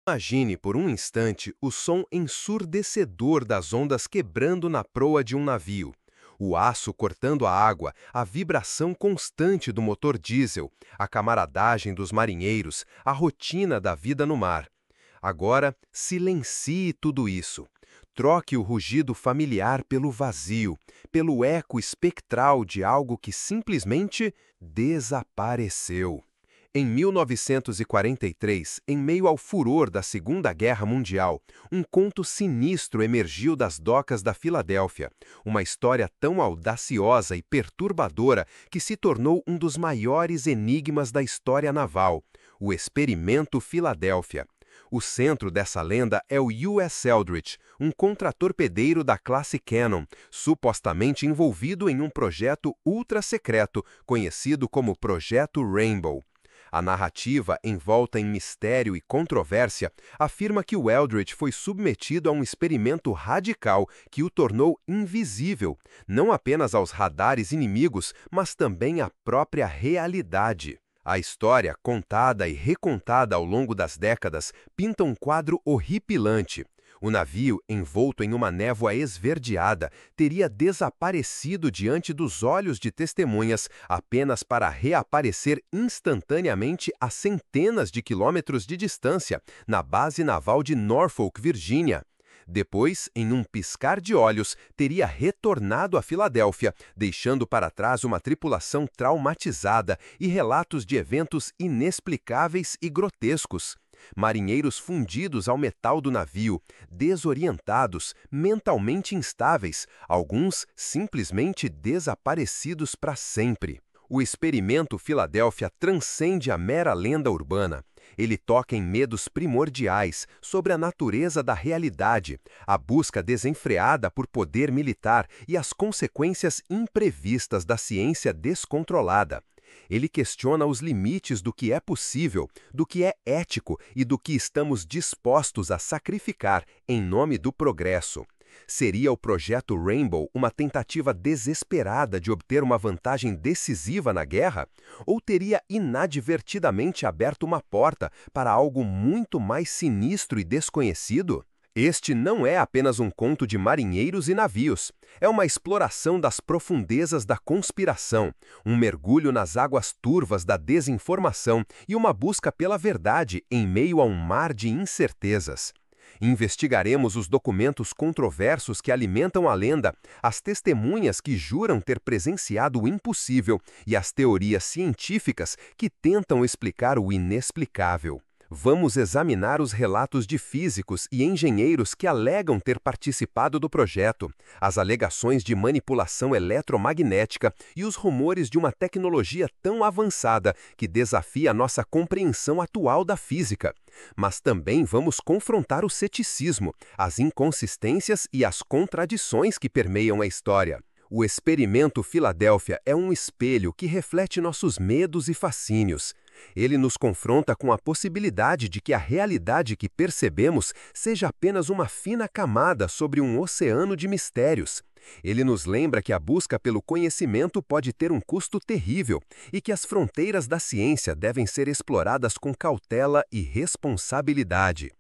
Imagine por um instante o som ensurdecedor das ondas quebrando na proa de um navio. O aço cortando a água, a vibração constante do motor diesel, a camaradagem dos marinheiros, a rotina da vida no mar. Agora, silencie tudo isso. Troque o rugido familiar pelo vazio, pelo eco espectral de algo que simplesmente desapareceu. Em 1943, em meio ao furor da Segunda Guerra Mundial, um conto sinistro emergiu das docas da Filadélfia. Uma história tão audaciosa e perturbadora que se tornou um dos maiores enigmas da história naval: o Experimento Filadélfia. O centro dessa lenda é o U.S. Eldridge, um contratorpedeiro da classe Cannon, supostamente envolvido em um projeto ultra-secreto, conhecido como Projeto Rainbow. A narrativa, envolta em mistério e controvérsia, afirma que o Eldridge foi submetido a um experimento radical que o tornou invisível, não apenas aos radares inimigos, mas também à própria realidade. A história, contada e recontada ao longo das décadas, pinta um quadro horripilante. O navio, envolto em uma névoa esverdeada, teria desaparecido diante dos olhos de testemunhas apenas para reaparecer instantaneamente a centenas de quilômetros de distância, na base naval de Norfolk, Virgínia. Depois, em um piscar de olhos, teria retornado a Filadélfia, deixando para trás uma tripulação traumatizada e relatos de eventos inexplicáveis e grotescos. Marinheiros fundidos ao metal do navio, desorientados, mentalmente instáveis, alguns simplesmente desaparecidos para sempre. O experimento Filadélfia transcende a mera lenda urbana. Ele toca em medos primordiais sobre a natureza da realidade, a busca desenfreada por poder militar e as consequências imprevistas da ciência descontrolada. Ele questiona os limites do que é possível, do que é ético e do que estamos dispostos a sacrificar em nome do progresso. Seria o projeto Rainbow uma tentativa desesperada de obter uma vantagem decisiva na guerra? Ou teria inadvertidamente aberto uma porta para algo muito mais sinistro e desconhecido? Este não é apenas um conto de marinheiros e navios. É uma exploração das profundezas da conspiração, um mergulho nas águas turvas da desinformação e uma busca pela verdade em meio a um mar de incertezas. Investigaremos os documentos controversos que alimentam a lenda, as testemunhas que juram ter presenciado o impossível e as teorias científicas que tentam explicar o inexplicável. Vamos examinar os relatos de físicos e engenheiros que alegam ter participado do projeto, as alegações de manipulação eletromagnética e os rumores de uma tecnologia tão avançada que desafia a nossa compreensão atual da física. Mas também vamos confrontar o ceticismo, as inconsistências e as contradições que permeiam a história. O Experimento Filadélfia é um espelho que reflete nossos medos e fascínios. Ele nos confronta com a possibilidade de que a realidade que percebemos seja apenas uma fina camada sobre um oceano de mistérios. Ele nos lembra que a busca pelo conhecimento pode ter um custo terrível e que as fronteiras da ciência devem ser exploradas com cautela e responsabilidade.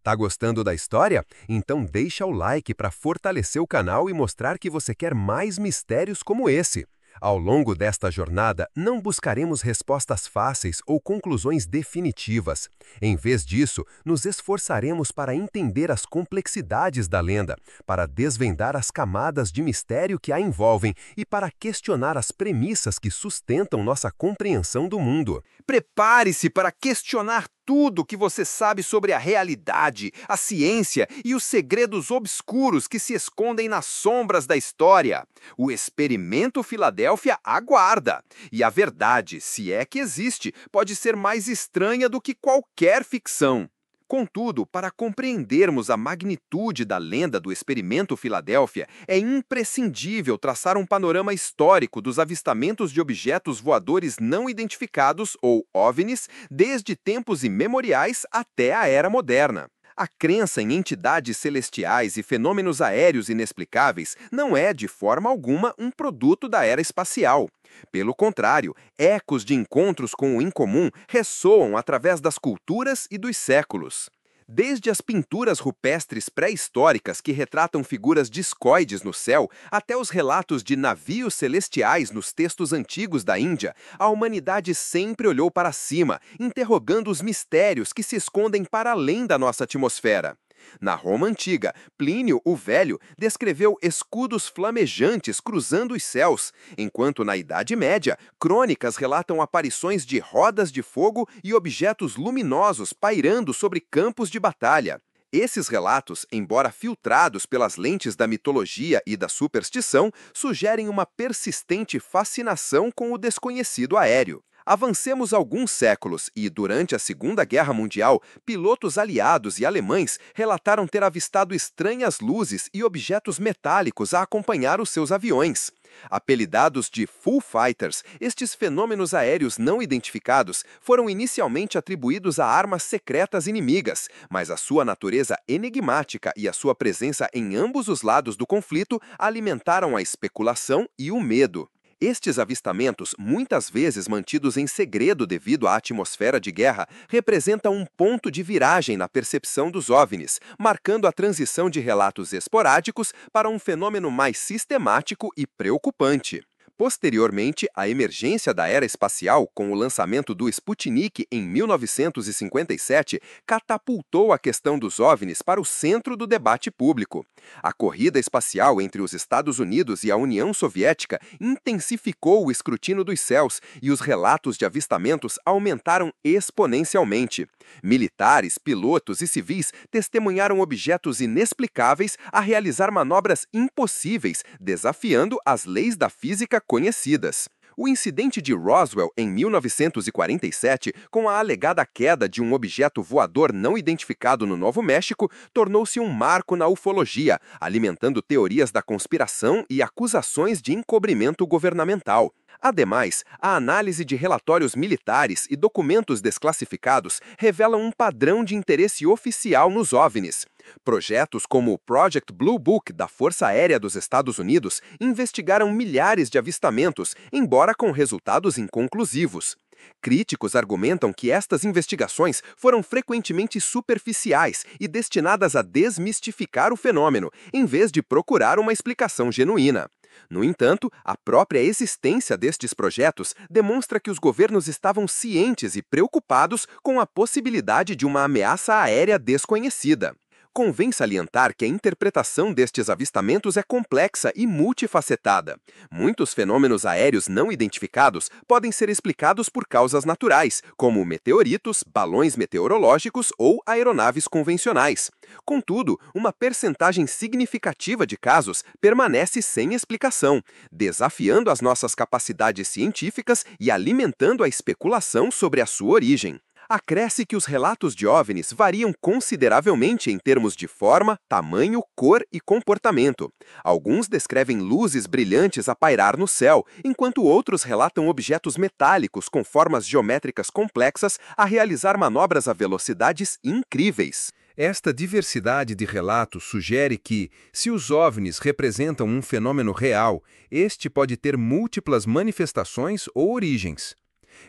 Tá gostando da história? Então deixa o like para fortalecer o canal e mostrar que você quer mais mistérios como esse. Ao longo desta jornada, não buscaremos respostas fáceis ou conclusões definitivas. Em vez disso, nos esforçaremos para entender as complexidades da lenda, para desvendar as camadas de mistério que a envolvem e para questionar as premissas que sustentam nossa compreensão do mundo. Prepare-se para questionar tudo o que você sabe sobre a realidade, a ciência e os segredos obscuros que se escondem nas sombras da história. O Experimento Filadélfia aguarda. E a verdade, se é que existe, pode ser mais estranha do que qualquer ficção. Contudo, para compreendermos a magnitude da lenda do Experimento Filadélfia, é imprescindível traçar um panorama histórico dos avistamentos de objetos voadores não identificados, ou OVNIs, desde tempos imemoriais até a era moderna. A crença em entidades celestiais e fenômenos aéreos inexplicáveis não é, de forma alguma, um produto da era espacial. Pelo contrário, ecos de encontros com o incomum ressoam através das culturas e dos séculos. Desde as pinturas rupestres pré-históricas que retratam figuras discoides no céu, até os relatos de navios celestiais nos textos antigos da Índia, a humanidade sempre olhou para cima, interrogando os mistérios que se escondem para além da nossa atmosfera. Na Roma antiga, Plínio o Velho descreveu escudos flamejantes cruzando os céus, enquanto na Idade Média, crônicas relatam aparições de rodas de fogo e objetos luminosos pairando sobre campos de batalha. Esses relatos, embora filtrados pelas lentes da mitologia e da superstição, sugerem uma persistente fascinação com o desconhecido aéreo. Avancemos alguns séculos e, durante a Segunda Guerra Mundial, pilotos aliados e alemães relataram ter avistado estranhas luzes e objetos metálicos a acompanhar os seus aviões. Apelidados de Foo Fighters, estes fenômenos aéreos não identificados foram inicialmente atribuídos a armas secretas inimigas, mas a sua natureza enigmática e a sua presença em ambos os lados do conflito alimentaram a especulação e o medo. Estes avistamentos, muitas vezes mantidos em segredo devido à atmosfera de guerra, representam um ponto de viragem na percepção dos OVNIs, marcando a transição de relatos esporádicos para um fenômeno mais sistemático e preocupante. Posteriormente, a emergência da era espacial, com o lançamento do Sputnik em 1957, catapultou a questão dos OVNIs para o centro do debate público. A corrida espacial entre os Estados Unidos e a União Soviética intensificou o escrutínio dos céus e os relatos de avistamentos aumentaram exponencialmente. Militares, pilotos e civis testemunharam objetos inexplicáveis a realizar manobras impossíveis, desafiando as leis da física conhecidas. O incidente de Roswell, em 1947, com a alegada queda de um objeto voador não identificado no Novo México, tornou-se um marco na ufologia, alimentando teorias da conspiração e acusações de encobrimento governamental. Ademais, a análise de relatórios militares e documentos desclassificados revelam um padrão de interesse oficial nos OVNIs. Projetos como o Project Blue Book da Força Aérea dos Estados Unidos investigaram milhares de avistamentos, embora com resultados inconclusivos. Críticos argumentam que estas investigações foram frequentemente superficiais e destinadas a desmistificar o fenômeno, em vez de procurar uma explicação genuína. No entanto, a própria existência destes projetos demonstra que os governos estavam cientes e preocupados com a possibilidade de uma ameaça aérea desconhecida. Convém salientar que a interpretação destes avistamentos é complexa e multifacetada. Muitos fenômenos aéreos não identificados podem ser explicados por causas naturais, como meteoritos, balões meteorológicos ou aeronaves convencionais. Contudo, uma percentagem significativa de casos permanece sem explicação, desafiando as nossas capacidades científicas e alimentando a especulação sobre a sua origem. Acresce que os relatos de OVNIs variam consideravelmente em termos de forma, tamanho, cor e comportamento. Alguns descrevem luzes brilhantes a pairar no céu, enquanto outros relatam objetos metálicos com formas geométricas complexas a realizar manobras a velocidades incríveis. Esta diversidade de relatos sugere que, se os OVNIs representam um fenômeno real, este pode ter múltiplas manifestações ou origens.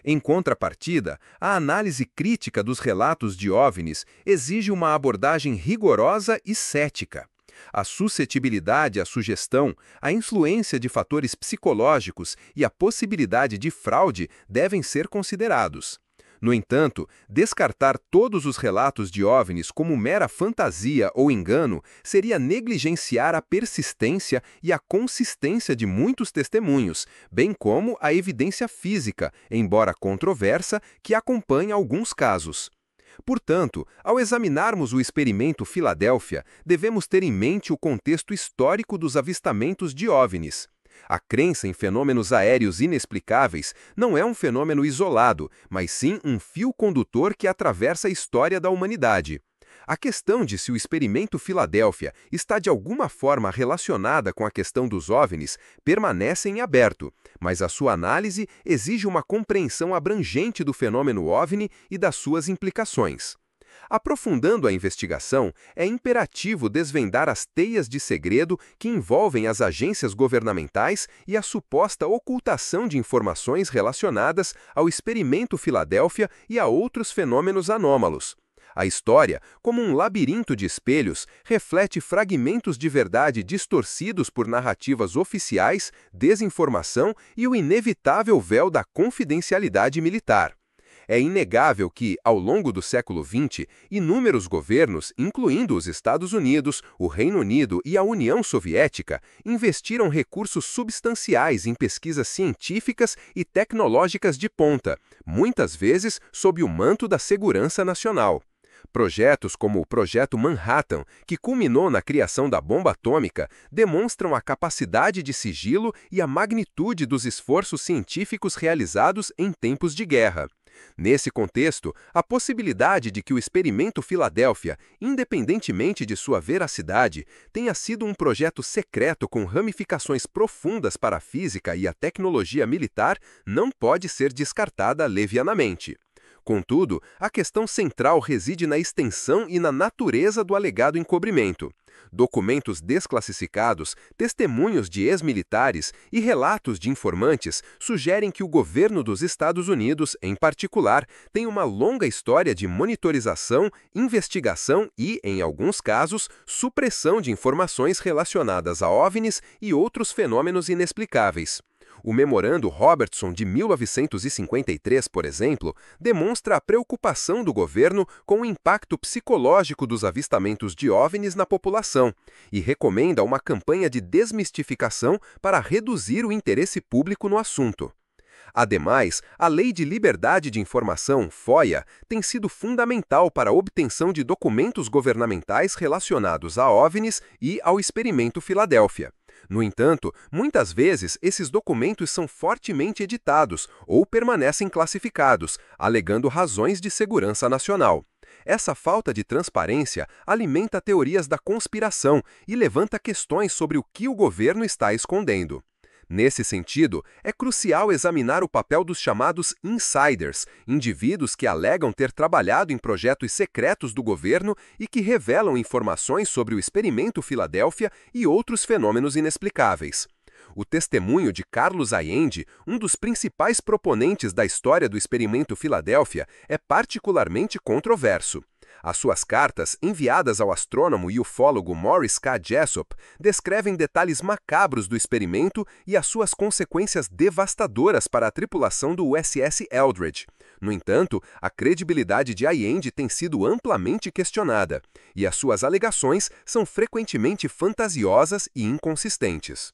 Em contrapartida, a análise crítica dos relatos de OVNIs exige uma abordagem rigorosa e cética. A suscetibilidade à sugestão, a influência de fatores psicológicos e a possibilidade de fraude devem ser considerados. No entanto, descartar todos os relatos de OVNIs como mera fantasia ou engano seria negligenciar a persistência e a consistência de muitos testemunhos, bem como a evidência física, embora controversa, que acompanha alguns casos. Portanto, ao examinarmos o experimento Filadélfia, devemos ter em mente o contexto histórico dos avistamentos de OVNIs. A crença em fenômenos aéreos inexplicáveis não é um fenômeno isolado, mas sim um fio condutor que atravessa a história da humanidade. A questão de se o experimento Filadélfia está de alguma forma relacionada com a questão dos OVNIs permanece em aberto, mas a sua análise exige uma compreensão abrangente do fenômeno OVNI e das suas implicações. Aprofundando a investigação, é imperativo desvendar as teias de segredo que envolvem as agências governamentais e a suposta ocultação de informações relacionadas ao experimento Filadélfia e a outros fenômenos anômalos. A história, como um labirinto de espelhos, reflete fragmentos de verdade distorcidos por narrativas oficiais, desinformação e o inevitável véu da confidencialidade militar. É inegável que, ao longo do século XX, inúmeros governos, incluindo os Estados Unidos, o Reino Unido e a União Soviética, investiram recursos substanciais em pesquisas científicas e tecnológicas de ponta, muitas vezes sob o manto da segurança nacional. Projetos como o Projeto Manhattan, que culminou na criação da bomba atômica, demonstram a capacidade de sigilo e a magnitude dos esforços científicos realizados em tempos de guerra. Nesse contexto, a possibilidade de que o experimento Filadélfia, independentemente de sua veracidade, tenha sido um projeto secreto com ramificações profundas para a física e a tecnologia militar não pode ser descartada levianamente. Contudo, a questão central reside na extensão e na natureza do alegado encobrimento. Documentos desclassificados, testemunhos de ex-militares e relatos de informantes sugerem que o governo dos Estados Unidos, em particular, tem uma longa história de monitorização, investigação e, em alguns casos, supressão de informações relacionadas a OVNIs e outros fenômenos inexplicáveis. O Memorando Robertson de 1953, por exemplo, demonstra a preocupação do governo com o impacto psicológico dos avistamentos de OVNIs na população e recomenda uma campanha de desmistificação para reduzir o interesse público no assunto. Ademais, a Lei de Liberdade de Informação, FOIA, tem sido fundamental para a obtenção de documentos governamentais relacionados a OVNIs e ao experimento Filadélfia. No entanto, muitas vezes esses documentos são fortemente editados ou permanecem classificados, alegando razões de segurança nacional. Essa falta de transparência alimenta teorias da conspiração e levanta questões sobre o que o governo está escondendo. Nesse sentido, é crucial examinar o papel dos chamados insiders, indivíduos que alegam ter trabalhado em projetos secretos do governo e que revelam informações sobre o experimento Filadélfia e outros fenômenos inexplicáveis. O testemunho de Carlos Allende, um dos principais proponentes da história do experimento Filadélfia, é particularmente controverso. As suas cartas, enviadas ao astrônomo e ufólogo Morris K. Jessop, descrevem detalhes macabros do experimento e as suas consequências devastadoras para a tripulação do USS Eldridge. No entanto, a credibilidade de Allende tem sido amplamente questionada, e as suas alegações são frequentemente fantasiosas e inconsistentes.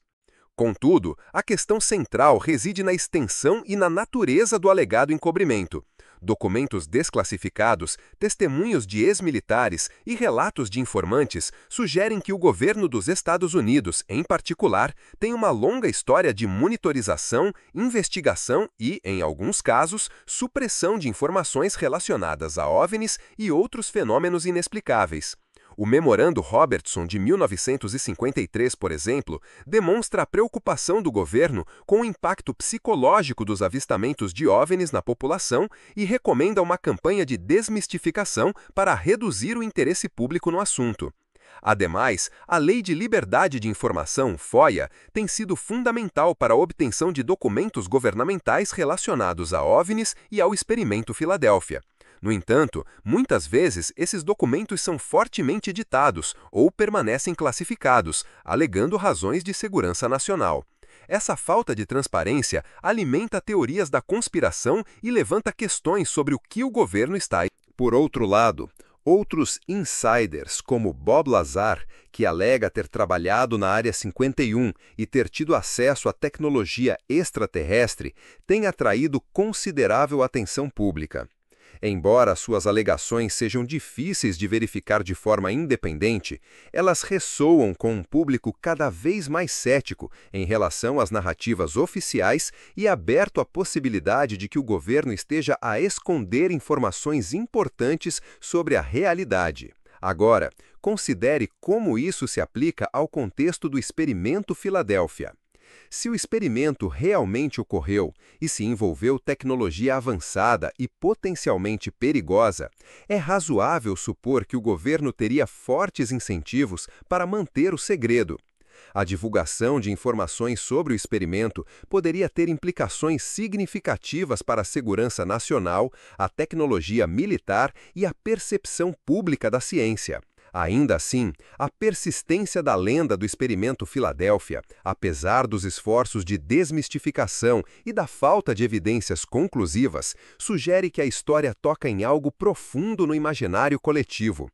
Contudo, a questão central reside na extensão e na natureza do alegado encobrimento. Documentos desclassificados, testemunhos de ex-militares e relatos de informantes sugerem que o governo dos Estados Unidos, em particular, tem uma longa história de monitorização, investigação e, em alguns casos, supressão de informações relacionadas a OVNIs e outros fenômenos inexplicáveis. O Memorando Robertson de 1953, por exemplo, demonstra a preocupação do governo com o impacto psicológico dos avistamentos de OVNIs na população e recomenda uma campanha de desmistificação para reduzir o interesse público no assunto. Ademais, a Lei de Liberdade de Informação, FOIA, tem sido fundamental para a obtenção de documentos governamentais relacionados a OVNIs e ao experimento Filadélfia. No entanto, muitas vezes esses documentos são fortemente editados ou permanecem classificados, alegando razões de segurança nacional. Essa falta de transparência alimenta teorias da conspiração e levanta questões sobre o que o governo está. Por outro lado, outros insiders, como Bob Lazar, que alega ter trabalhado na Área 51 e ter tido acesso à tecnologia extraterrestre, têm atraído considerável atenção pública. Embora suas alegações sejam difíceis de verificar de forma independente, elas ressoam com um público cada vez mais cético em relação às narrativas oficiais e aberto à possibilidade de que o governo esteja a esconder informações importantes sobre a realidade. Agora, considere como isso se aplica ao contexto do experimento Filadélfia. Se o experimento realmente ocorreu e se envolveu tecnologia avançada e potencialmente perigosa, é razoável supor que o governo teria fortes incentivos para manter o segredo. A divulgação de informações sobre o experimento poderia ter implicações significativas para a segurança nacional, a tecnologia militar e a percepção pública da ciência. Ainda assim, a persistência da lenda do experimento Filadélfia, apesar dos esforços de desmistificação e da falta de evidências conclusivas, sugere que a história toca em algo profundo no imaginário coletivo.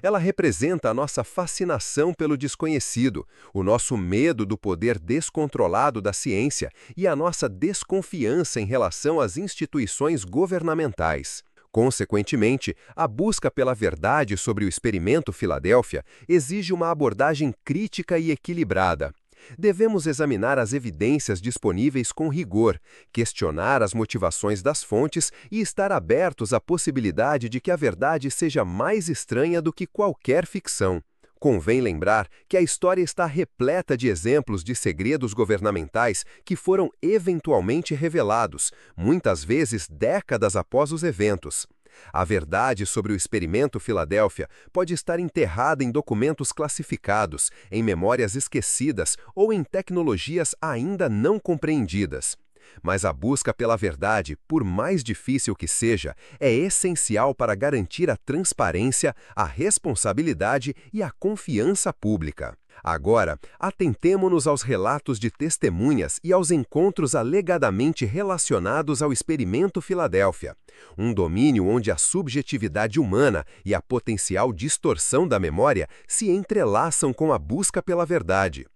Ela representa a nossa fascinação pelo desconhecido, o nosso medo do poder descontrolado da ciência e a nossa desconfiança em relação às instituições governamentais. Consequentemente, a busca pela verdade sobre o experimento Filadélfia exige uma abordagem crítica e equilibrada. Devemos examinar as evidências disponíveis com rigor, questionar as motivações das fontes e estar abertos à possibilidade de que a verdade seja mais estranha do que qualquer ficção. Convém lembrar que a história está repleta de exemplos de segredos governamentais que foram eventualmente revelados, muitas vezes décadas após os eventos. A verdade sobre o experimento Filadélfia pode estar enterrada em documentos classificados, em memórias esquecidas ou em tecnologias ainda não compreendidas. Mas a busca pela verdade, por mais difícil que seja, é essencial para garantir a transparência, a responsabilidade e a confiança pública. Agora, atentemo-nos aos relatos de testemunhas e aos encontros alegadamente relacionados ao experimento Filadélfia, um domínio onde a subjetividade humana e a potencial distorção da memória se entrelaçam com a busca pela verdade.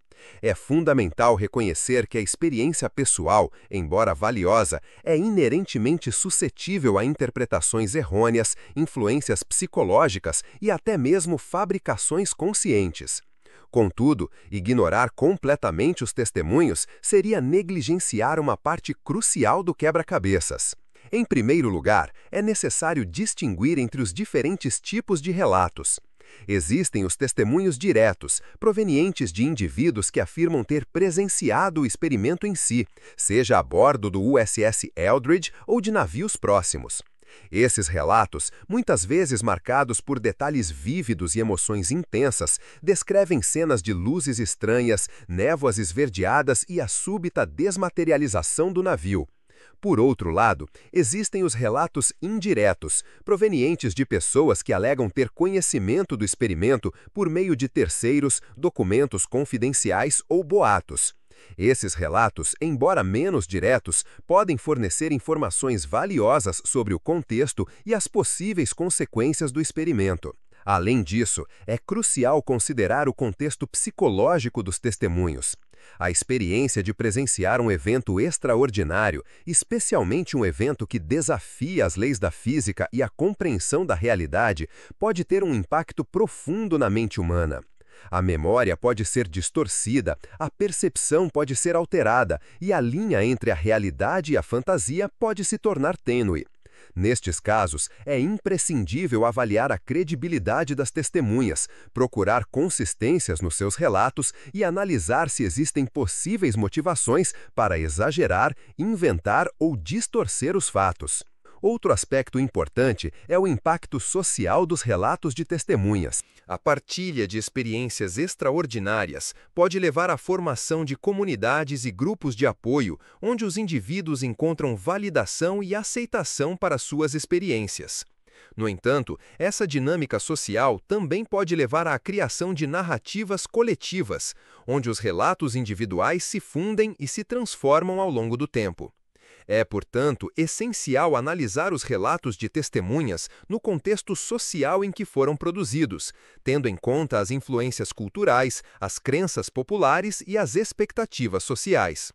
É fundamental reconhecer que a experiência pessoal, embora valiosa, é inerentemente suscetível a interpretações errôneas, influências psicológicas e até mesmo fabricações conscientes. Contudo, ignorar completamente os testemunhos seria negligenciar uma parte crucial do quebra-cabeças. Em primeiro lugar, é necessário distinguir entre os diferentes tipos de relatos. Existem os testemunhos diretos, provenientes de indivíduos que afirmam ter presenciado o experimento em si, seja a bordo do USS Eldridge ou de navios próximos. Esses relatos, muitas vezes marcados por detalhes vívidos e emoções intensas, descrevem cenas de luzes estranhas, névoas esverdeadas e a súbita desmaterialização do navio. Por outro lado, existem os relatos indiretos, provenientes de pessoas que alegam ter conhecimento do experimento por meio de terceiros, documentos confidenciais ou boatos. Esses relatos, embora menos diretos, podem fornecer informações valiosas sobre o contexto e as possíveis consequências do experimento. Além disso, é crucial considerar o contexto psicológico dos testemunhos. A experiência de presenciar um evento extraordinário, especialmente um evento que desafia as leis da física e a compreensão da realidade, pode ter um impacto profundo na mente humana. A memória pode ser distorcida, a percepção pode ser alterada e a linha entre a realidade e a fantasia pode se tornar tênue. Nestes casos, é imprescindível avaliar a credibilidade das testemunhas, procurar consistências nos seus relatos e analisar se existem possíveis motivações para exagerar, inventar ou distorcer os fatos. Outro aspecto importante é o impacto social dos relatos de testemunhas. A partilha de experiências extraordinárias pode levar à formação de comunidades e grupos de apoio, onde os indivíduos encontram validação e aceitação para suas experiências. No entanto, essa dinâmica social também pode levar à criação de narrativas coletivas, onde os relatos individuais se fundem e se transformam ao longo do tempo. É, portanto, essencial analisar os relatos de testemunhas no contexto social em que foram produzidos, tendo em conta as influências culturais, as crenças populares e as expectativas sociais.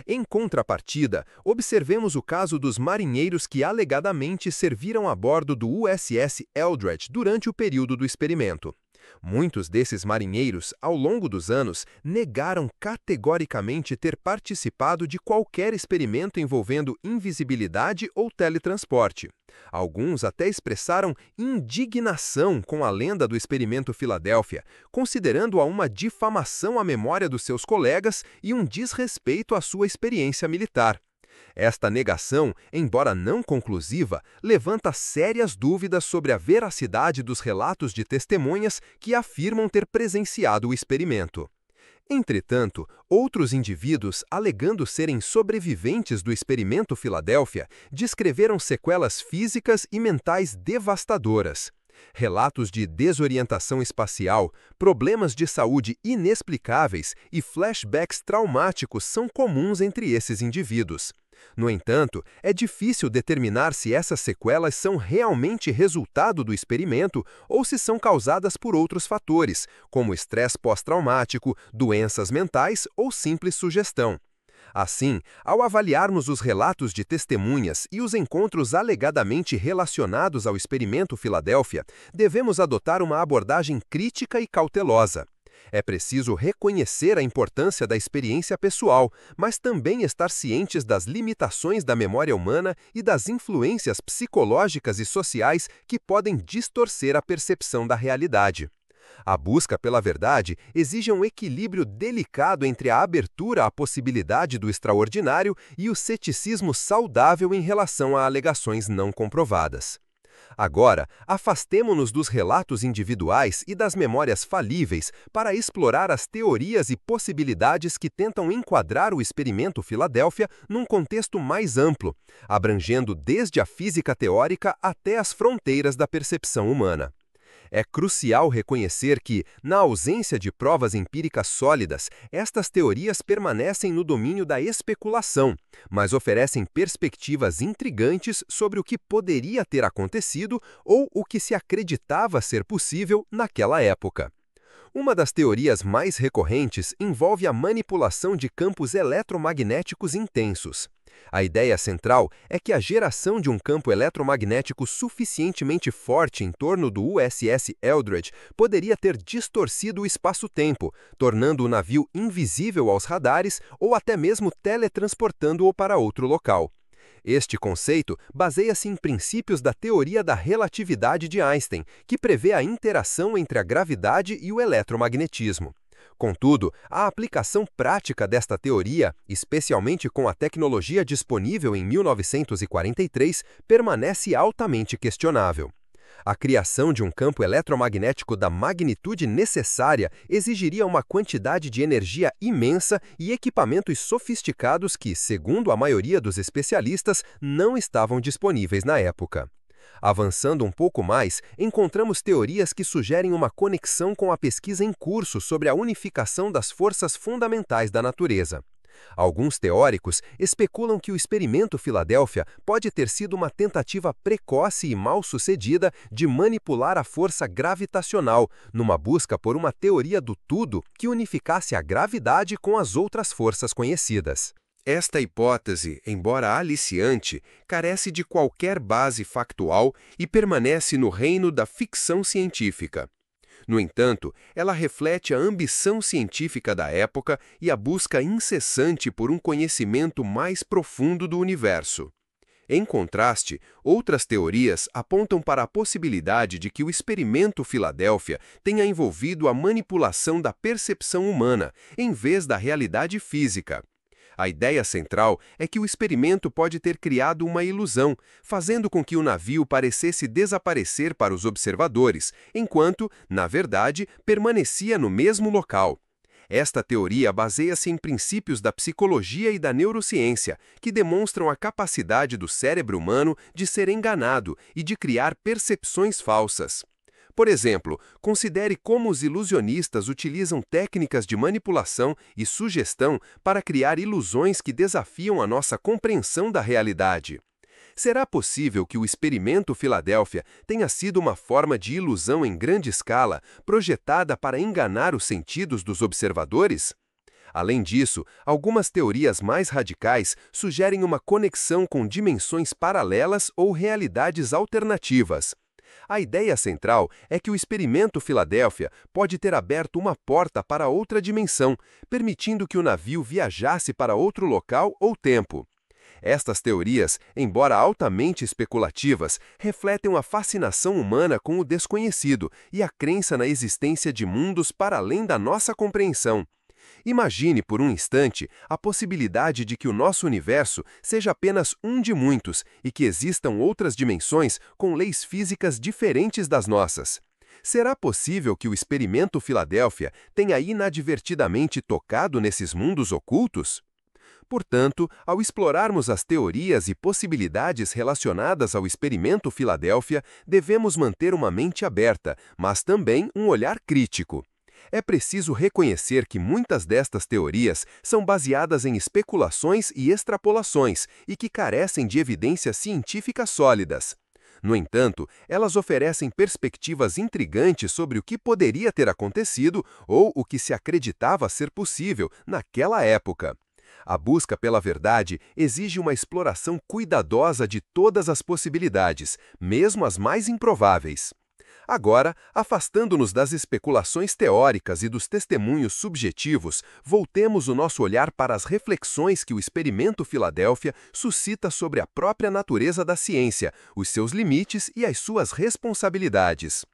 Em contrapartida, observemos o caso dos marinheiros que alegadamente serviram a bordo do USS Eldridge durante o período do experimento. Muitos desses marinheiros, ao longo dos anos, negaram categoricamente ter participado de qualquer experimento envolvendo invisibilidade ou teletransporte. Alguns até expressaram indignação com a lenda do experimento Filadélfia, considerando-a uma difamação à memória dos seus colegas e um desrespeito à sua experiência militar. Esta negação, embora não conclusiva, levanta sérias dúvidas sobre a veracidade dos relatos de testemunhas que afirmam ter presenciado o experimento. Entretanto, outros indivíduos, alegando serem sobreviventes do experimento Filadélfia, descreveram sequelas físicas e mentais devastadoras. Relatos de desorientação espacial, problemas de saúde inexplicáveis e flashbacks traumáticos são comuns entre esses indivíduos. No entanto, é difícil determinar se essas sequelas são realmente resultado do experimento ou se são causadas por outros fatores, como estresse pós-traumático, doenças mentais ou simples sugestão. Assim, ao avaliarmos os relatos de testemunhas e os encontros alegadamente relacionados ao experimento Filadélfia, devemos adotar uma abordagem crítica e cautelosa. É preciso reconhecer a importância da experiência pessoal, mas também estar cientes das limitações da memória humana e das influências psicológicas e sociais que podem distorcer a percepção da realidade. A busca pela verdade exige um equilíbrio delicado entre a abertura à possibilidade do extraordinário e o ceticismo saudável em relação a alegações não comprovadas. Agora, afastemo-nos dos relatos individuais e das memórias falíveis para explorar as teorias e possibilidades que tentam enquadrar o experimento Filadélfia num contexto mais amplo, abrangendo desde a física teórica até as fronteiras da percepção humana. É crucial reconhecer que, na ausência de provas empíricas sólidas, estas teorias permanecem no domínio da especulação, mas oferecem perspectivas intrigantes sobre o que poderia ter acontecido ou o que se acreditava ser possível naquela época. Uma das teorias mais recorrentes envolve a manipulação de campos eletromagnéticos intensos. A ideia central é que a geração de um campo eletromagnético suficientemente forte em torno do USS Eldridge poderia ter distorcido o espaço-tempo, tornando o navio invisível aos radares ou até mesmo teletransportando-o para outro local. Este conceito baseia-se em princípios da teoria da relatividade de Einstein, que prevê a interação entre a gravidade e o eletromagnetismo. Contudo, a aplicação prática desta teoria, especialmente com a tecnologia disponível em 1943, permanece altamente questionável. A criação de um campo eletromagnético da magnitude necessária exigiria uma quantidade de energia imensa e equipamentos sofisticados que, segundo a maioria dos especialistas, não estavam disponíveis na época. Avançando um pouco mais, encontramos teorias que sugerem uma conexão com a pesquisa em curso sobre a unificação das forças fundamentais da natureza. Alguns teóricos especulam que o experimento Filadélfia pode ter sido uma tentativa precoce e mal-sucedida de manipular a força gravitacional, numa busca por uma teoria do tudo que unificasse a gravidade com as outras forças conhecidas. Esta hipótese, embora aliciante, carece de qualquer base factual e permanece no reino da ficção científica. No entanto, ela reflete a ambição científica da época e a busca incessante por um conhecimento mais profundo do universo. Em contraste, outras teorias apontam para a possibilidade de que o experimento Filadélfia tenha envolvido a manipulação da percepção humana, em vez da realidade física. A ideia central é que o experimento pode ter criado uma ilusão, fazendo com que o navio parecesse desaparecer para os observadores, enquanto, na verdade, permanecia no mesmo local. Esta teoria baseia-se em princípios da psicologia e da neurociência, que demonstram a capacidade do cérebro humano de ser enganado e de criar percepções falsas. Por exemplo, considere como os ilusionistas utilizam técnicas de manipulação e sugestão para criar ilusões que desafiam a nossa compreensão da realidade. Será possível que o experimento Filadélfia tenha sido uma forma de ilusão em grande escala, projetada para enganar os sentidos dos observadores? Além disso, algumas teorias mais radicais sugerem uma conexão com dimensões paralelas ou realidades alternativas. A ideia central é que o experimento Filadélfia pode ter aberto uma porta para outra dimensão, permitindo que o navio viajasse para outro local ou tempo. Estas teorias, embora altamente especulativas, refletem a fascinação humana com o desconhecido e a crença na existência de mundos para além da nossa compreensão. Imagine por um instante a possibilidade de que o nosso universo seja apenas um de muitos e que existam outras dimensões com leis físicas diferentes das nossas. Será possível que o experimento Filadélfia tenha inadvertidamente tocado nesses mundos ocultos? Portanto, ao explorarmos as teorias e possibilidades relacionadas ao experimento Filadélfia, devemos manter uma mente aberta, mas também um olhar crítico. É preciso reconhecer que muitas destas teorias são baseadas em especulações e extrapolações e que carecem de evidências científicas sólidas. No entanto, elas oferecem perspectivas intrigantes sobre o que poderia ter acontecido ou o que se acreditava ser possível naquela época. A busca pela verdade exige uma exploração cuidadosa de todas as possibilidades, mesmo as mais improváveis. Agora, afastando-nos das especulações teóricas e dos testemunhos subjetivos, voltemos o nosso olhar para as reflexões que o experimento Filadélfia suscita sobre a própria natureza da ciência, os seus limites e as suas responsabilidades.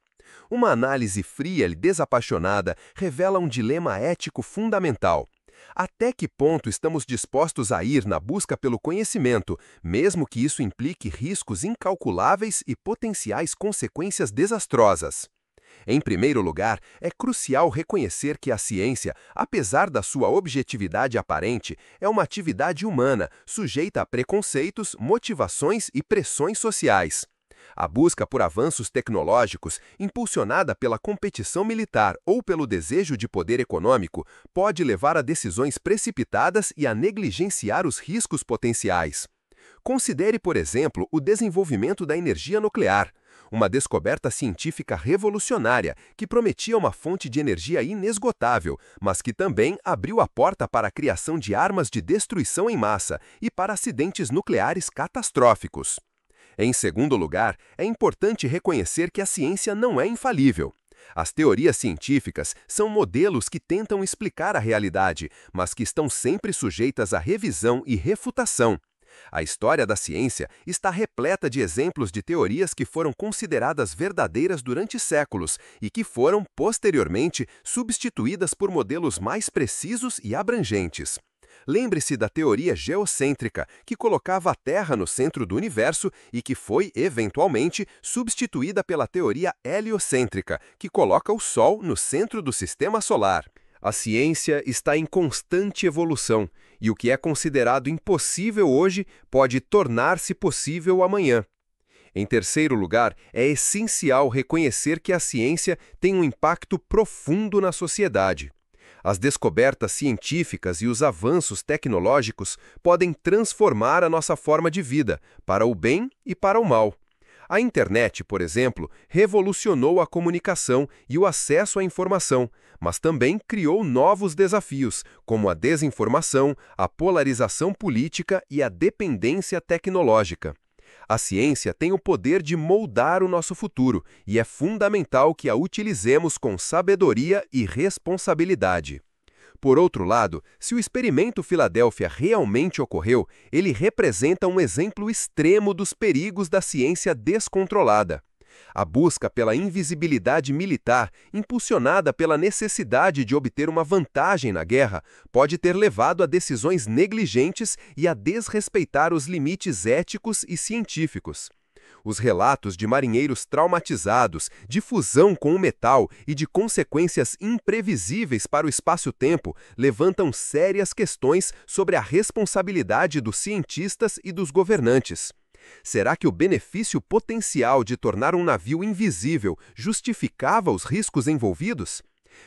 Uma análise fria e desapaixonada revela um dilema ético fundamental. Até que ponto estamos dispostos a ir na busca pelo conhecimento, mesmo que isso implique riscos incalculáveis e potenciais consequências desastrosas? Em primeiro lugar, é crucial reconhecer que a ciência, apesar da sua objetividade aparente, é uma atividade humana, sujeita a preconceitos, motivações e pressões sociais. A busca por avanços tecnológicos, impulsionada pela competição militar ou pelo desejo de poder econômico, pode levar a decisões precipitadas e a negligenciar os riscos potenciais. Considere, por exemplo, o desenvolvimento da energia nuclear, uma descoberta científica revolucionária que prometia uma fonte de energia inesgotável, mas que também abriu a porta para a criação de armas de destruição em massa e para acidentes nucleares catastróficos. Em segundo lugar, é importante reconhecer que a ciência não é infalível. As teorias científicas são modelos que tentam explicar a realidade, mas que estão sempre sujeitas a revisão e refutação. A história da ciência está repleta de exemplos de teorias que foram consideradas verdadeiras durante séculos e que foram, posteriormente, substituídas por modelos mais precisos e abrangentes. Lembre-se da teoria geocêntrica, que colocava a Terra no centro do universo e que foi, eventualmente, substituída pela teoria heliocêntrica, que coloca o Sol no centro do sistema solar. A ciência está em constante evolução, e o que é considerado impossível hoje pode tornar-se possível amanhã. Em terceiro lugar, é essencial reconhecer que a ciência tem um impacto profundo na sociedade. As descobertas científicas e os avanços tecnológicos podem transformar a nossa forma de vida, para o bem e para o mal. A internet, por exemplo, revolucionou a comunicação e o acesso à informação, mas também criou novos desafios, como a desinformação, a polarização política e a dependência tecnológica. A ciência tem o poder de moldar o nosso futuro e é fundamental que a utilizemos com sabedoria e responsabilidade. Por outro lado, se o experimento Filadélfia realmente ocorreu, ele representa um exemplo extremo dos perigos da ciência descontrolada. A busca pela invisibilidade militar, impulsionada pela necessidade de obter uma vantagem na guerra, pode ter levado a decisões negligentes e a desrespeitar os limites éticos e científicos. Os relatos de marinheiros traumatizados, de fusão com o metal e de consequências imprevisíveis para o espaço-tempo levantam sérias questões sobre a responsabilidade dos cientistas e dos governantes. Será que o benefício potencial de tornar um navio invisível justificava os riscos envolvidos?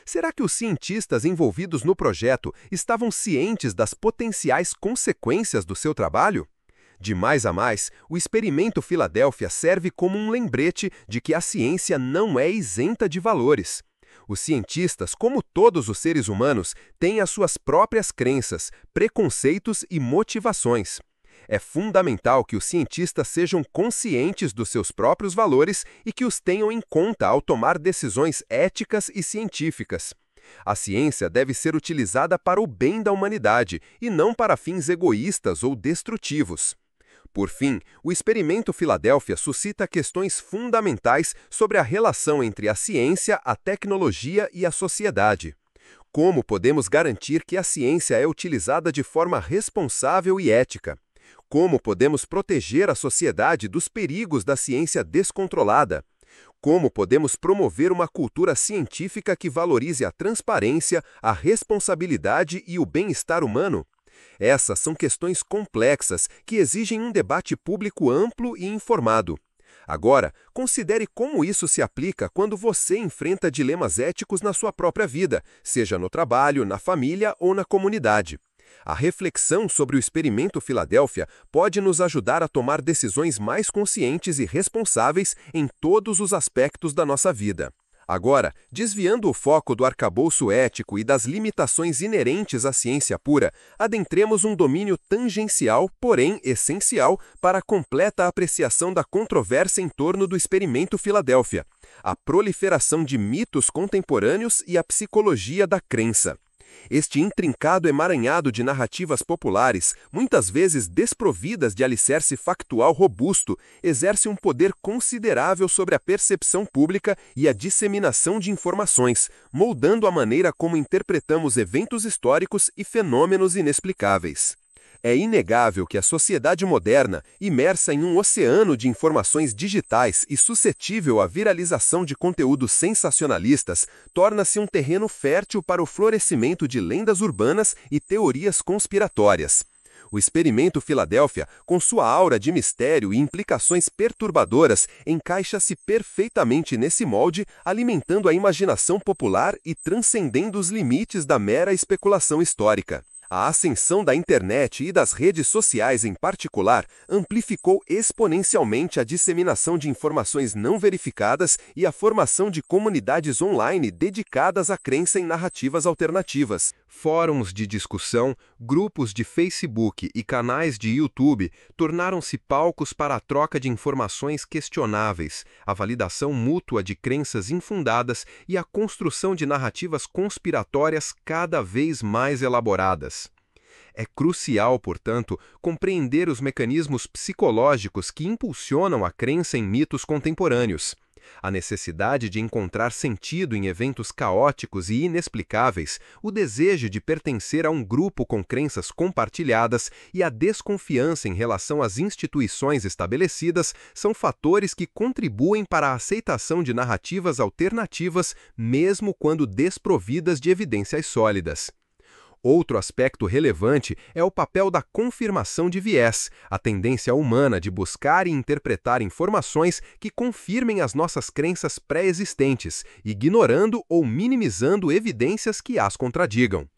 Será que os cientistas envolvidos no projeto estavam cientes das potenciais consequências do seu trabalho? De mais a mais, o experimento Filadélfia serve como um lembrete de que a ciência não é isenta de valores. Os cientistas, como todos os seres humanos, têm as suas próprias crenças, preconceitos e motivações. É fundamental que os cientistas sejam conscientes dos seus próprios valores e que os tenham em conta ao tomar decisões éticas e científicas. A ciência deve ser utilizada para o bem da humanidade e não para fins egoístas ou destrutivos. Por fim, o experimento Filadélfia suscita questões fundamentais sobre a relação entre a ciência, a tecnologia e a sociedade. Como podemos garantir que a ciência é utilizada de forma responsável e ética? Como podemos proteger a sociedade dos perigos da ciência descontrolada? como podemos promover uma cultura científica que valorize a transparência, a responsabilidade e o bem-estar humano? Essas são questões complexas que exigem um debate público amplo e informado. Agora, considere como isso se aplica quando você enfrenta dilemas éticos na sua própria vida, seja no trabalho, na família ou na comunidade. A reflexão sobre o experimento Filadélfia pode nos ajudar a tomar decisões mais conscientes e responsáveis em todos os aspectos da nossa vida. Agora, desviando o foco do arcabouço ético e das limitações inerentes à ciência pura, adentremos um domínio tangencial, porém essencial, para a completa apreciação da controvérsia em torno do experimento Filadélfia: a proliferação de mitos contemporâneos e a psicologia da crença. Este intrincado emaranhado de narrativas populares, muitas vezes desprovidas de alicerce factual robusto, exerce um poder considerável sobre a percepção pública e a disseminação de informações, moldando a maneira como interpretamos eventos históricos e fenômenos inexplicáveis. É inegável que a sociedade moderna, imersa em um oceano de informações digitais e suscetível à viralização de conteúdos sensacionalistas, torna-se um terreno fértil para o florescimento de lendas urbanas e teorias conspiratórias. O experimento Filadélfia, com sua aura de mistério e implicações perturbadoras, encaixa-se perfeitamente nesse molde, alimentando a imaginação popular e transcendendo os limites da mera especulação histórica. A ascensão da internet e das redes sociais em particular amplificou exponencialmente a disseminação de informações não verificadas e a formação de comunidades online dedicadas à crença em narrativas alternativas. Fóruns de discussão, grupos de Facebook e canais de YouTube tornaram-se palcos para a troca de informações questionáveis, a validação mútua de crenças infundadas e a construção de narrativas conspiratórias cada vez mais elaboradas. É crucial, portanto, compreender os mecanismos psicológicos que impulsionam a crença em mitos contemporâneos. A necessidade de encontrar sentido em eventos caóticos e inexplicáveis, o desejo de pertencer a um grupo com crenças compartilhadas e a desconfiança em relação às instituições estabelecidas são fatores que contribuem para a aceitação de narrativas alternativas, mesmo quando desprovidas de evidências sólidas. Outro aspecto relevante é o papel da confirmação de viés, a tendência humana de buscar e interpretar informações que confirmem as nossas crenças pré-existentes, ignorando ou minimizando evidências que as contradigam.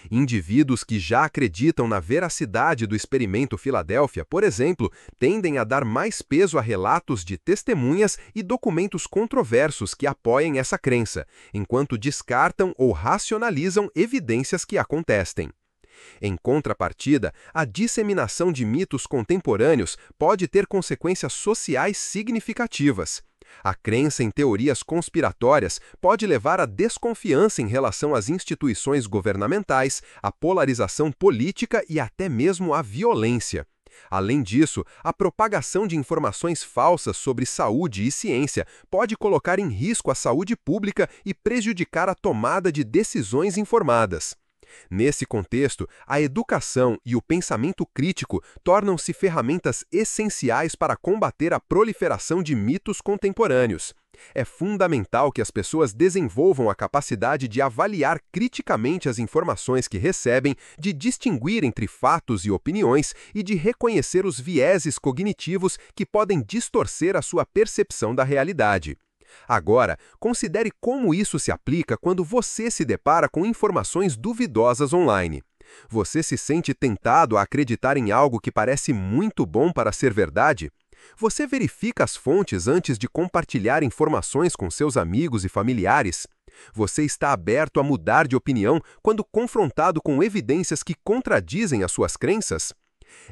Indivíduos que já acreditam na veracidade do experimento Filadélfia, por exemplo, tendem a dar mais peso a relatos de testemunhas e documentos controversos que apoiem essa crença, enquanto descartam ou racionalizam evidências que a contestem. Em contrapartida, a disseminação de mitos contemporâneos pode ter consequências sociais significativas. A crença em teorias conspiratórias pode levar à desconfiança em relação às instituições governamentais, à polarização política e até mesmo à violência. Além disso, a propagação de informações falsas sobre saúde e ciência pode colocar em risco a saúde pública e prejudicar a tomada de decisões informadas. Nesse contexto, a educação e o pensamento crítico tornam-se ferramentas essenciais para combater a proliferação de mitos contemporâneos. É fundamental que as pessoas desenvolvam a capacidade de avaliar criticamente as informações que recebem, de distinguir entre fatos e opiniões e de reconhecer os vieses cognitivos que podem distorcer a sua percepção da realidade. Agora, considere como isso se aplica quando você se depara com informações duvidosas online. Você se sente tentado a acreditar em algo que parece muito bom para ser verdade? Você verifica as fontes antes de compartilhar informações com seus amigos e familiares? Você está aberto a mudar de opinião quando confrontado com evidências que contradizem as suas crenças?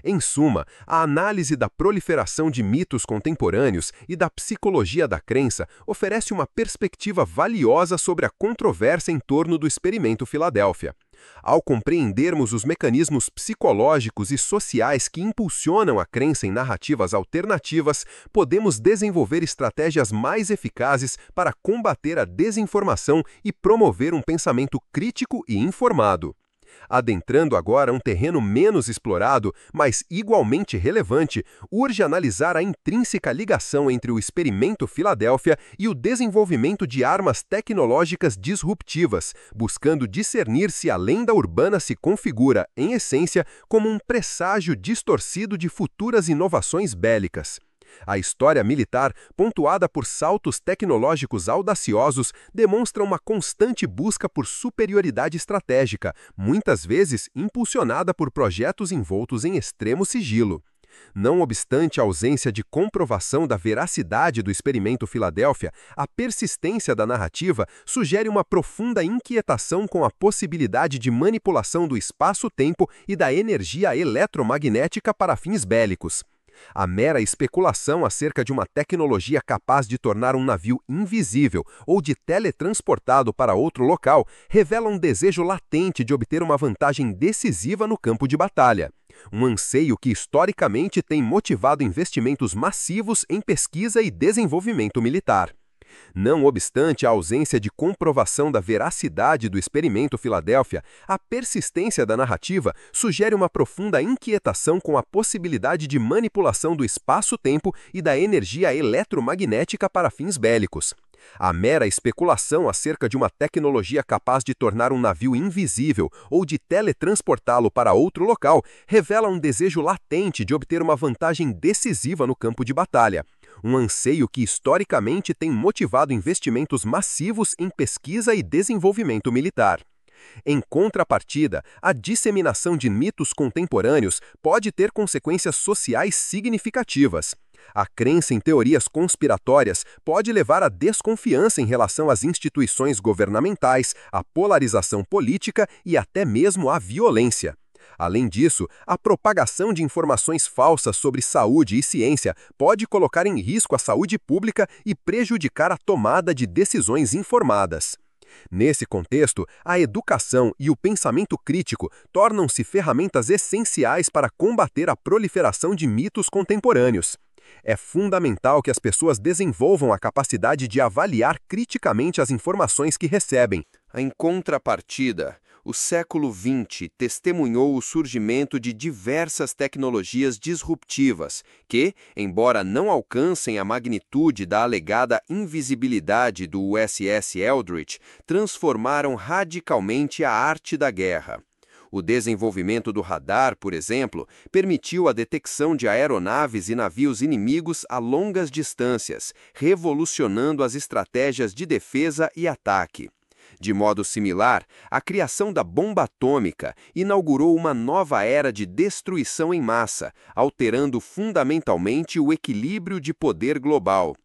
Em suma, a análise da proliferação de mitos contemporâneos e da psicologia da crença oferece uma perspectiva valiosa sobre a controvérsia em torno do experimento Filadélfia. Ao compreendermos os mecanismos psicológicos e sociais que impulsionam a crença em narrativas alternativas, podemos desenvolver estratégias mais eficazes para combater a desinformação e promover um pensamento crítico e informado. Adentrando agora um terreno menos explorado, mas igualmente relevante, urge analisar a intrínseca ligação entre o experimento Filadélfia e o desenvolvimento de armas tecnológicas disruptivas, buscando discernir se a lenda urbana se configura, em essência, como um presságio distorcido de futuras inovações bélicas. A história militar, pontuada por saltos tecnológicos audaciosos, demonstra uma constante busca por superioridade estratégica, muitas vezes impulsionada por projetos envoltos em extremo sigilo. Não obstante a ausência de comprovação da veracidade do experimento Filadélfia, a persistência da narrativa sugere uma profunda inquietação com a possibilidade de manipulação do espaço-tempo e da energia eletromagnética para fins bélicos. A mera especulação acerca de uma tecnologia capaz de tornar um navio invisível ou de teletransportado para outro local revela um desejo latente de obter uma vantagem decisiva no campo de batalha. Um anseio que historicamente tem motivado investimentos massivos em pesquisa e desenvolvimento militar. Não obstante a ausência de comprovação da veracidade do experimento Filadélfia, a persistência da narrativa sugere uma profunda inquietação com a possibilidade de manipulação do espaço-tempo e da energia eletromagnética para fins bélicos. A mera especulação acerca de uma tecnologia capaz de tornar um navio invisível ou de teletransportá-lo para outro local revela um desejo latente de obter uma vantagem decisiva no campo de batalha. Um anseio que historicamente tem motivado investimentos massivos em pesquisa e desenvolvimento militar. Em contrapartida, a disseminação de mitos contemporâneos pode ter consequências sociais significativas. A crença em teorias conspiratórias pode levar à desconfiança em relação às instituições governamentais, à polarização política e até mesmo à violência. Além disso, a propagação de informações falsas sobre saúde e ciência pode colocar em risco a saúde pública e prejudicar a tomada de decisões informadas. Nesse contexto, a educação e o pensamento crítico tornam-se ferramentas essenciais para combater a proliferação de mitos contemporâneos. É fundamental que as pessoas desenvolvam a capacidade de avaliar criticamente as informações que recebem. Em contrapartida, o século XX testemunhou o surgimento de diversas tecnologias disruptivas que, embora não alcancem a magnitude da alegada invisibilidade do USS Eldridge, transformaram radicalmente a arte da guerra. O desenvolvimento do radar, por exemplo, permitiu a detecção de aeronaves e navios inimigos a longas distâncias, revolucionando as estratégias de defesa e ataque. De modo similar, a criação da bomba atômica inaugurou uma nova era de destruição em massa, alterando fundamentalmente o equilíbrio de poder global.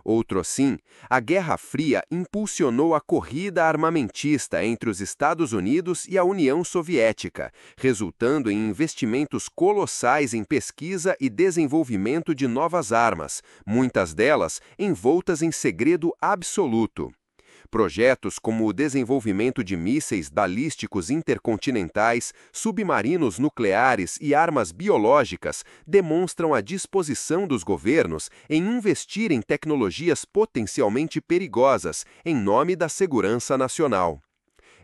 Outrosim, a Guerra Fria impulsionou a corrida armamentista entre os Estados Unidos e a União Soviética, resultando em investimentos colossais em pesquisa e desenvolvimento de novas armas, muitas delas envoltas em segredo absoluto. Projetos como o desenvolvimento de mísseis balísticos intercontinentais, submarinos nucleares e armas biológicas demonstram a disposição dos governos em investir em tecnologias potencialmente perigosas em nome da segurança nacional.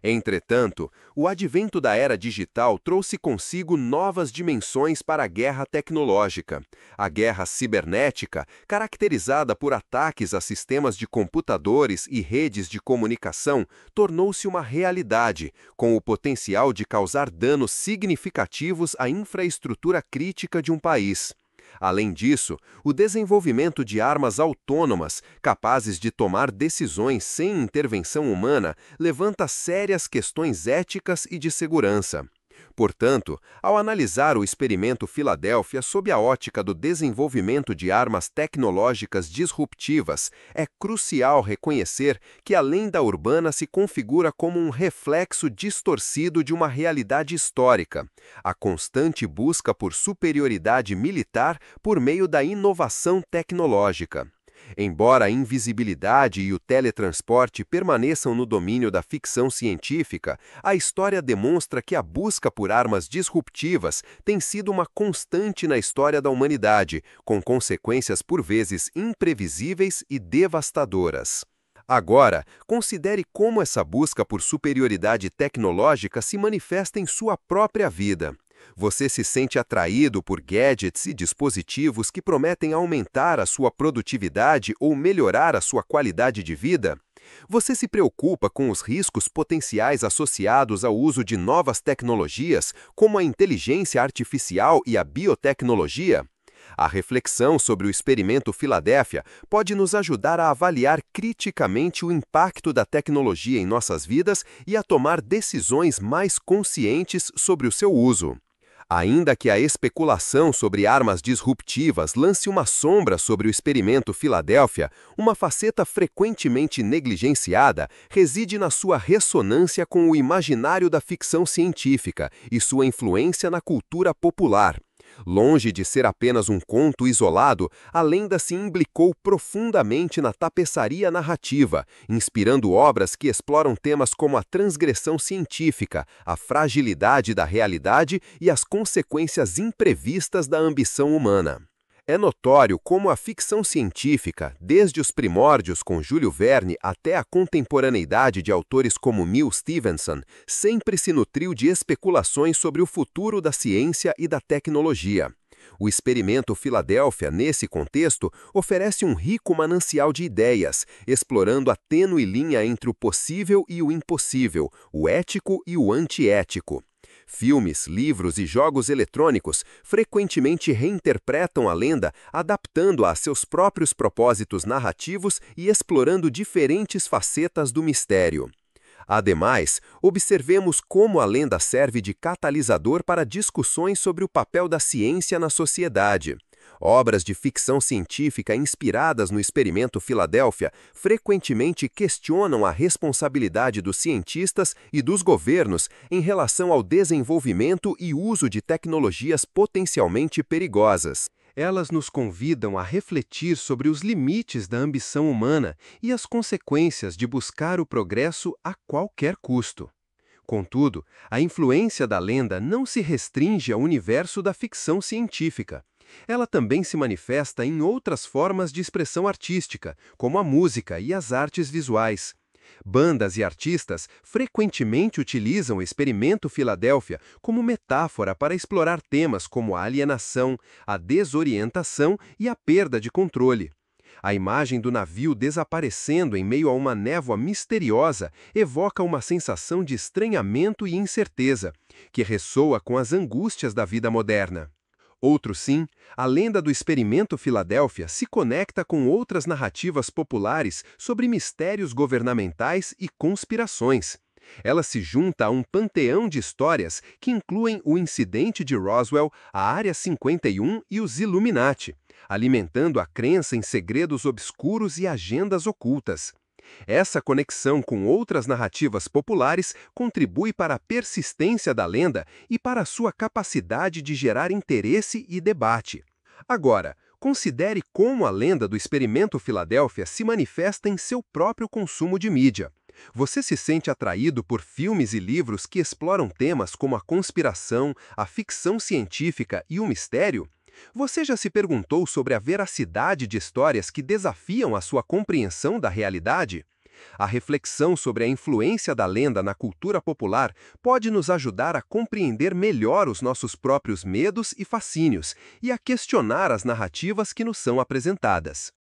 Entretanto, o advento da era digital trouxe consigo novas dimensões para a guerra tecnológica. A guerra cibernética, caracterizada por ataques a sistemas de computadores e redes de comunicação, tornou-se uma realidade, com o potencial de causar danos significativos à infraestrutura crítica de um país. Além disso, o desenvolvimento de armas autônomas, capazes de tomar decisões sem intervenção humana, levanta sérias questões éticas e de segurança. Portanto, ao analisar o experimento Filadélfia sob a ótica do desenvolvimento de armas tecnológicas disruptivas, é crucial reconhecer que a lenda urbana se configura como um reflexo distorcido de uma realidade histórica, a constante busca por superioridade militar por meio da inovação tecnológica. Embora a invisibilidade e o teletransporte permaneçam no domínio da ficção científica, a história demonstra que a busca por armas disruptivas tem sido uma constante na história da humanidade, com consequências por vezes imprevisíveis e devastadoras. Agora, considere como essa busca por superioridade tecnológica se manifesta em sua própria vida. Você se sente atraído por gadgets e dispositivos que prometem aumentar a sua produtividade ou melhorar a sua qualidade de vida? Você se preocupa com os riscos potenciais associados ao uso de novas tecnologias, como a inteligência artificial e a biotecnologia? A reflexão sobre o experimento Filadélfia pode nos ajudar a avaliar criticamente o impacto da tecnologia em nossas vidas e a tomar decisões mais conscientes sobre o seu uso. Ainda que a especulação sobre armas disruptivas lance uma sombra sobre o experimento Filadélfia, uma faceta frequentemente negligenciada reside na sua ressonância com o imaginário da ficção científica e sua influência na cultura popular. Longe de ser apenas um conto isolado, a lenda se imbricou profundamente na tapeçaria narrativa, inspirando obras que exploram temas como a transgressão científica, a fragilidade da realidade e as consequências imprevistas da ambição humana. É notório como a ficção científica, desde os primórdios com Júlio Verne até a contemporaneidade de autores como Neil Stephenson, sempre se nutriu de especulações sobre o futuro da ciência e da tecnologia. O experimento Filadélfia, nesse contexto, oferece um rico manancial de ideias, explorando a tênue linha entre o possível e o impossível, o ético e o antiético. Filmes, livros e jogos eletrônicos frequentemente reinterpretam a lenda, adaptando-a a seus próprios propósitos narrativos e explorando diferentes facetas do mistério. Ademais, observemos como a lenda serve de catalisador para discussões sobre o papel da ciência na sociedade. Obras de ficção científica inspiradas no experimento Filadélfia frequentemente questionam a responsabilidade dos cientistas e dos governos em relação ao desenvolvimento e uso de tecnologias potencialmente perigosas. Elas nos convidam a refletir sobre os limites da ambição humana e as consequências de buscar o progresso a qualquer custo. Contudo, a influência da lenda não se restringe ao universo da ficção científica. Ela também se manifesta em outras formas de expressão artística, como a música e as artes visuais. Bandas e artistas frequentemente utilizam o experimento Filadélfia como metáfora para explorar temas como a alienação, a desorientação e a perda de controle. A imagem do navio desaparecendo em meio a uma névoa misteriosa evoca uma sensação de estranhamento e incerteza, que ressoa com as angústias da vida moderna. Outro sim, a lenda do experimento Filadélfia se conecta com outras narrativas populares sobre mistérios governamentais e conspirações. Ela se junta a um panteão de histórias que incluem o incidente de Roswell, a Área 51 e os Illuminati, alimentando a crença em segredos obscuros e agendas ocultas. Essa conexão com outras narrativas populares contribui para a persistência da lenda e para a sua capacidade de gerar interesse e debate. Agora, considere como a lenda do experimento Filadélfia se manifesta em seu próprio consumo de mídia. Você se sente atraído por filmes e livros que exploram temas como a conspiração, a ficção científica e o mistério? Você já se perguntou sobre a veracidade de histórias que desafiam a sua compreensão da realidade? A reflexão sobre a influência da lenda na cultura popular pode nos ajudar a compreender melhor os nossos próprios medos e fascínios e a questionar as narrativas que nos são apresentadas.